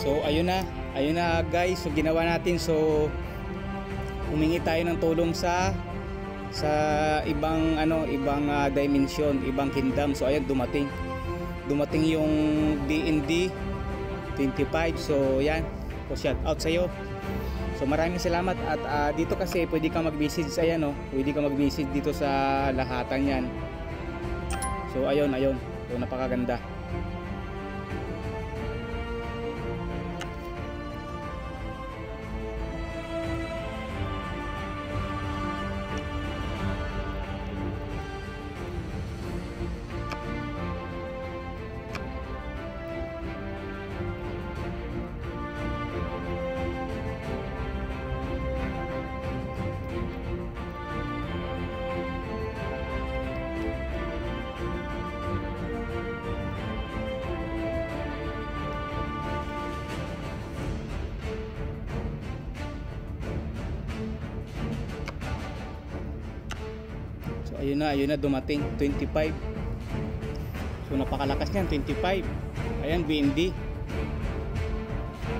So ayun na guys, so ginawa natin. So humingi tayo ng tulong sa ibang ibang dimension, ibang kingdom. So ayan, dumating yung D&D 25. So yan, so shout out sa iyo. So maraming salamat. At dito kasi pwede kang mag-message, ayan pwede kang mag-message dito sa lahatan yan. So ayun, so napakaganda. So ayun na dumating 25. So napakalakas niyan, 25. Ayan, BND.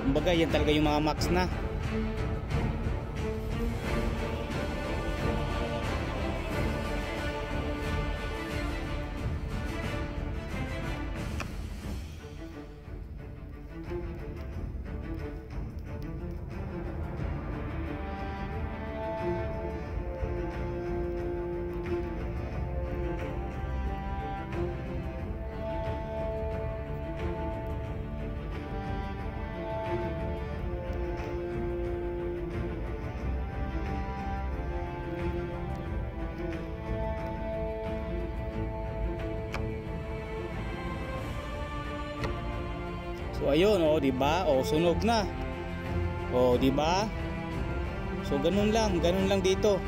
Kumbaga yan talaga yung mga max na. So ayun, di ba? Sunog na. Di ba? So ganun lang dito.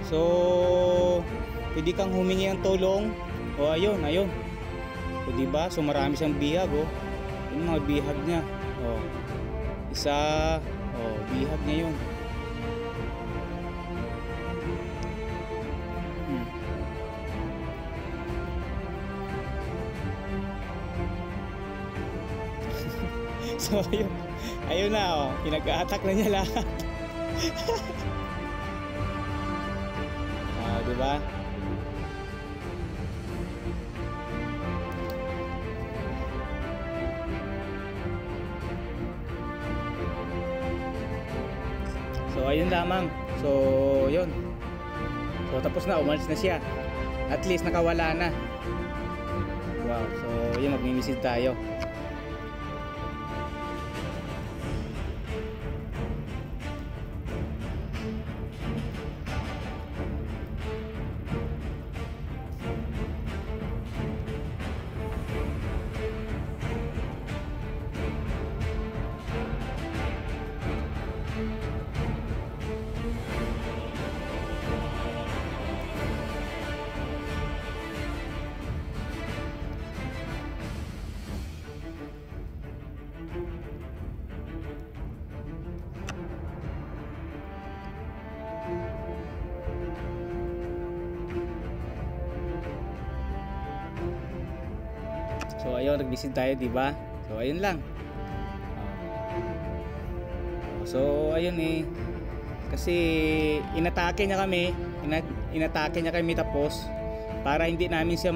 So pwede kang humingi ng tulong. Ayun. So di ba? So marami siyang bihag, yung mga bihag niya. Isa, bihag niya yun. So ayun na, pinag-a-attack na niya lahat. Diba? So ayun lamang. So yun. So tapos na, umalis na siya. At least nakawala na. Wow. So yun, magmi-message tayo. So ayun, nag-visit tayo, di ba? So ayun lang. So ayun kasi inatake niya kami tapos para hindi namin siya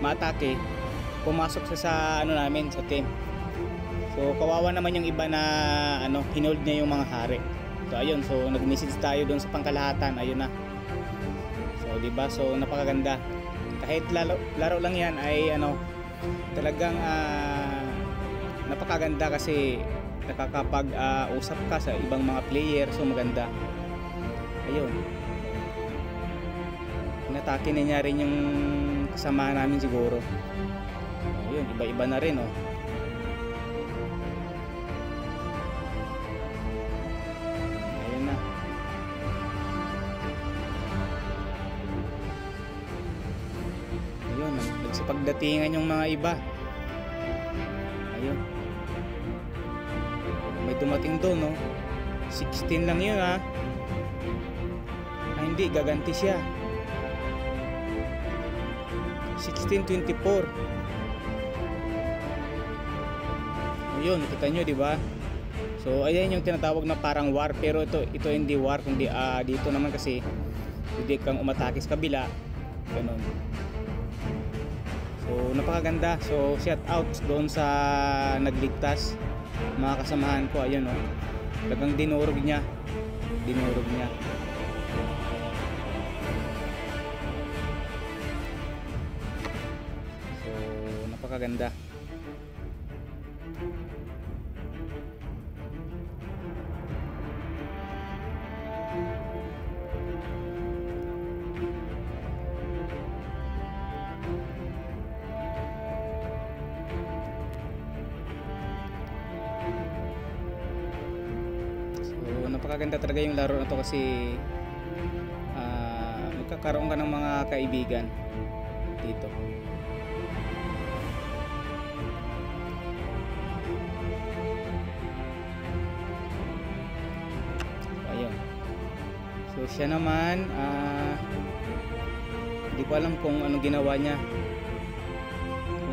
ma-atake, pumasok siya sa namin, sa team. So kawawa naman yung iba na hinold niya yung mga hari. So ayun, so nag-message tayo doon sa pangkalahatan, ayun na. So di ba? So napakaganda. Kahit laro lang yan ay talagang napakaganda kasi nakakapag-usap ka sa ibang mga player. So maganda. Ayun, inatake na niya rin yung kasama namin siguro. Ayun, iba-iba na rin ayun na. Ayun, nagsipagdatingan yung mga iba. Ayun, may dumating doon 16 lang yun hindi, gaganti siya. 1624. yun, kita nyo, di ba? So ayan yung tinatawag na parang war, pero ito hindi war, kundi dito naman kasi hindi kang umatake sa kabila, ganun. So napakaganda. So shout out doon sa nagligtas, mga kasamahan ko. Ayun, oh, talagang dinurog niya. So napakaganda. Napakaganda talaga yung laro na to kasi magkakaroon ka ng mga kaibigan dito. So, ayun. So siya naman hindi ko alam kung anong ginawa niya,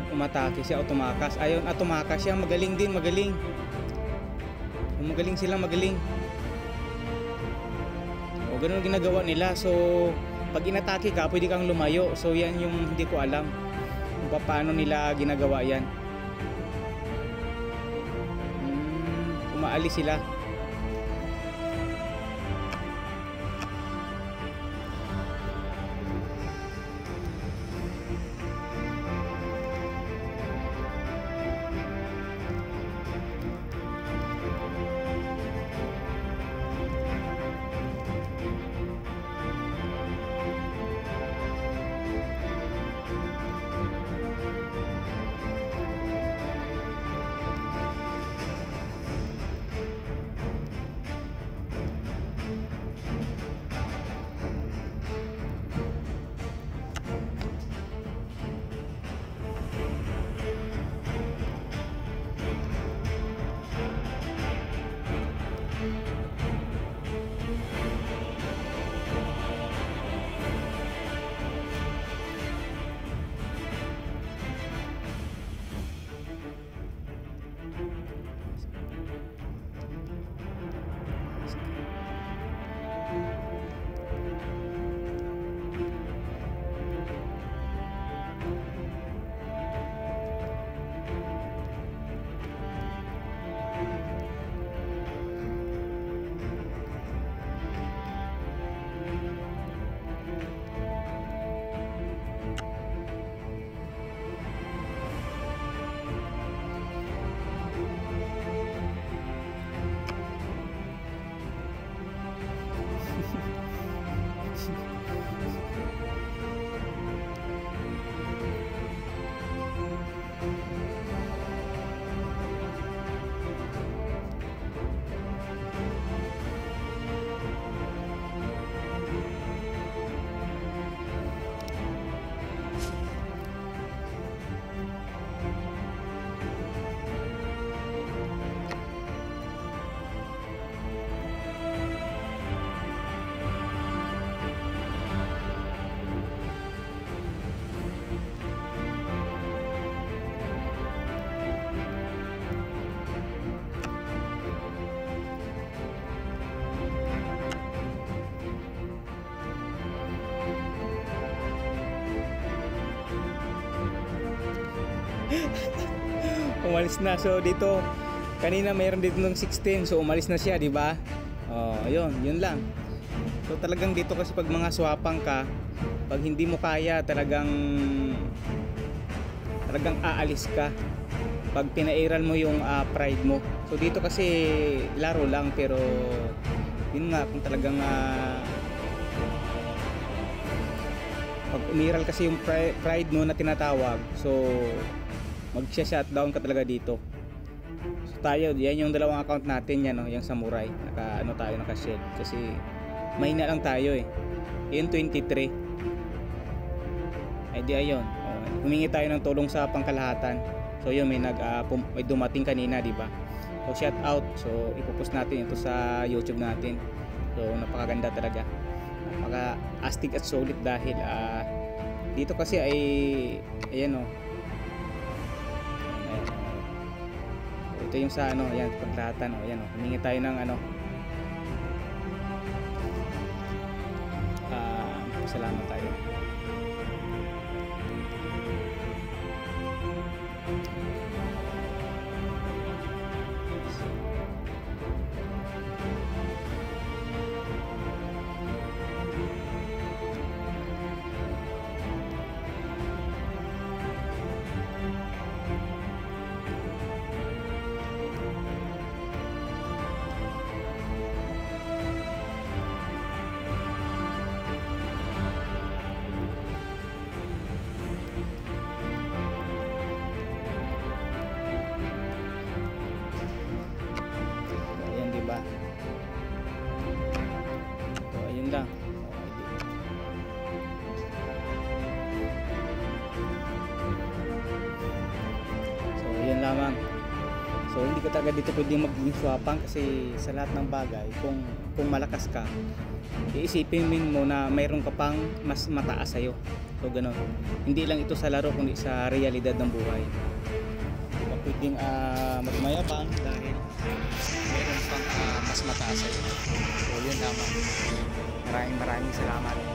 kung umatake siya o tumakas. Ayun, tumakas siya. Magaling din, magaling sila, magaling. Ganun ang ginagawa nila. So pag inatake ka, pwede kang lumayo. So yan yung hindi ko alam kung paano nila ginagawa yan. Umaalis sila. Umalis na. So dito kanina mayroon dito ng 16, so umalis na siya, di ba? Oh, yun lang. So talagang dito kasi pag mga swapang ka, pag hindi mo kaya, talagang aalis ka pag pinairal mo yung pride mo. So dito kasi laro lang, pero yun nga, kung talagang pag umiral kasi yung pride mo na tinatawag, so mag-shutdown ka talaga dito. So tayo, yan yung dalawang account natin, yan, no? Yung samurai, naka-shield kasi mahina lang tayo eh. Yun 23. Ay di ayun, humingi tayo ng tulong sa pangkalahatan. So yun, may dumating kanina, di ba? So shout out. So ipopost natin ito sa YouTube natin. So napakaganda talaga, napaka-astig at solid dahil dito kasi ay ayan, oh. Ito yung sa ano, yan, paglatan, oh, yan, oh. Humingi tayo ng ano. Salamat tayo. Diba? So ayun lang. So ayun lamang. So hindi ka talaga dito pwedeng maging swapang kasi sa lahat ng bagay kung malakas ka, iisipin mo na mayroon ka pang mas mataas sa'yo. So ganun. Hindi lang ito sa laro kundi sa realidad ng buhay. Hindi ka pwedeng magmayabang dahil meron pang mas mataas sa'yo. So yun lamang. Maraming salamat.